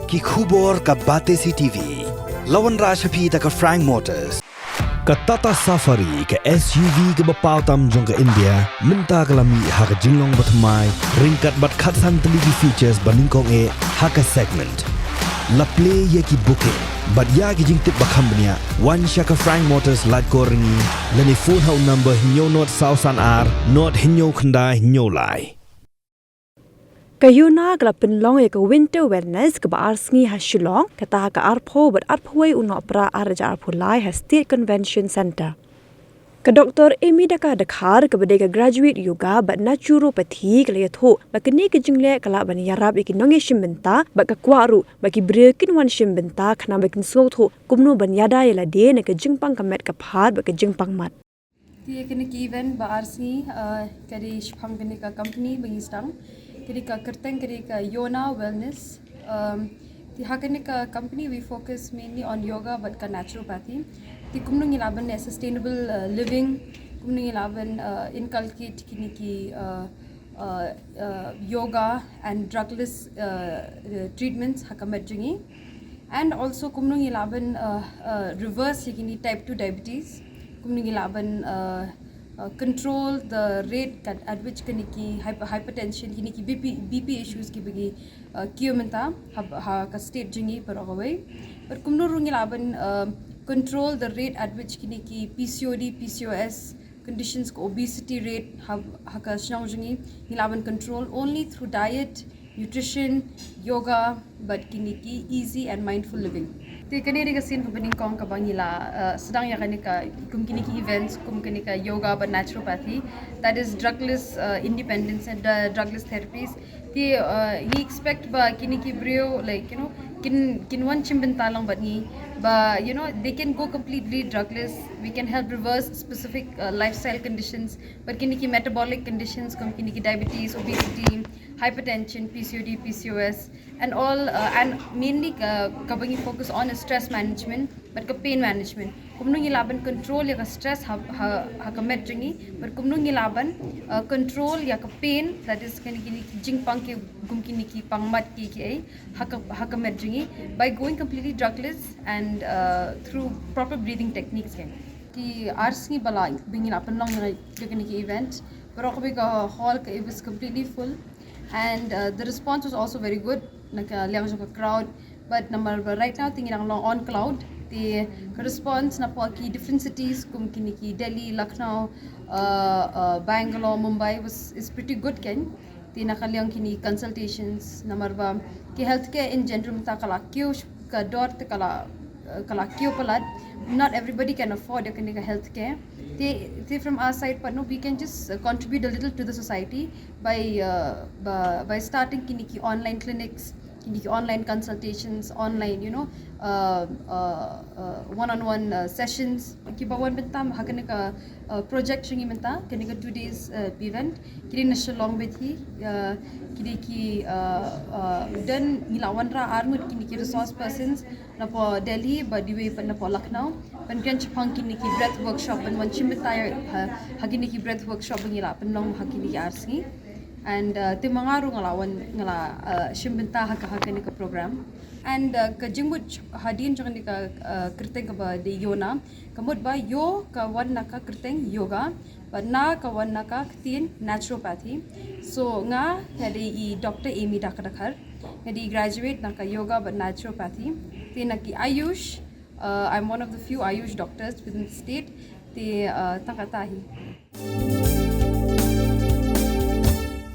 ki khubor ka Batesi TV. Lawan Rashapi ta ka Frank Motors. Ka Tata Safari ka SUV ka bapaw tam jong ka India minta kalami ha ka Shillong batmai ringkat bat khatsan teligi features baningkong e ha ka segment. La play ye ki booking but ya ki jing tip bakambnia one shaka Frank Motors lat ko ringi lani phone hau number hinyo not sausan ar not hinyo khanda hinyo lai. Yona ka Pynlong ka winter wellness ka Sngi ha Shillong ka ta ka arpho but arphoi uno pra arja arpholai ha state convention center ka Dr. Amy daka dakhar ka bade ka graduate yoga but naturopathy ka letho ba kini ka jingle ka la ban yarab ikinongi shimbenta ba ka kwaru ba ki brekin wan shimbenta khana ba kin sotho kumno ban yada yela de na ka jingpang ka met ka phat ba ka jingpang mat ti kini ki event ba Sngi kari shphang kini ka company bangi stang kiri ka kerteng kiri ka Yona wellness the hakanika company we focus mainly on yoga but ka naturopathy the kumnung ilaban sustainable living kumnung ilaban inculcate kini ki yoga and drugless treatments hakamadjingi and also kumnung ilaban reverse kini type 2 diabetes kumnung ilaban control the rate at which kaniki hypertension kiniki BP issues ki bagi kiomenta ha ka state jingi par away but kumno rungi laban control the rate at which kiniki PCOD PCOS conditions obesity rate ha ka snong jingi laban control only through diet nutrition yoga but kiniki easy and mindful living ti kaniri ka sin paning kong ka bangila sedang ya kanika kum kini ki events kum kini ka yoga but naturopathy that is drugless independence and drugless therapies ti he expect ba kini ki brio like kin one chimbin talang but ni but they can go completely drugless we can help reverse specific lifestyle conditions but kini ki metabolic conditions kum kini ki diabetes obesity hypertension PCOD PCOS and all and mainly kabangi focus on stress management but ka pain management kumnung ilaban control ya ka stress ha ka medjingi but kumnung ilaban control ya ka pain that is kini jingpang ki gumkini ki pangmat ki ai ha ka medjingi by going completely drugless and through proper breathing techniques ki Sngi bala bingin Pynlong kini ki event pero ka hall ka it was completely full and the response was also very good liang ka crowd but number right now thinking on cloud the response na po ki different cities kum kini ki Delhi Lucknow Bangalore Mumbai is pretty good ken ti nakaliang kini consultations number ba ki healthcare in general ta kala kyo ka dor te kala kyo palat not everybody can afford kini ka healthcare they from our side but no we can just contribute a little to the society by starting kini ki online clinics kini ki online consultations online one-on-one sessions ki bawan bentam hakane ka project shingi menta kini ka 2 days event kini na Shillong bethi kini ki dan nilawan ra armut kini ki resource persons na po Delhi badiwe pa na po Lucknow pan kan chapang kini ki breath workshop and one chimbita hagini ki breath workshop ngila Pynlong hagini ki Sngi and te mangaru ngala shimbenta haka ni ka program and ka jingmut hadin jang ni ka kerteng ka ba de Yona kamut ba yo ka wan na ka kerteng yoga but na ka wan na ka tin naturopathy so nga hadi I Dr. Amy dakhar hadi graduate na ka yoga but naturopathy tin na ki Ayush I'm one of the few Ayush doctors within the state te takatahi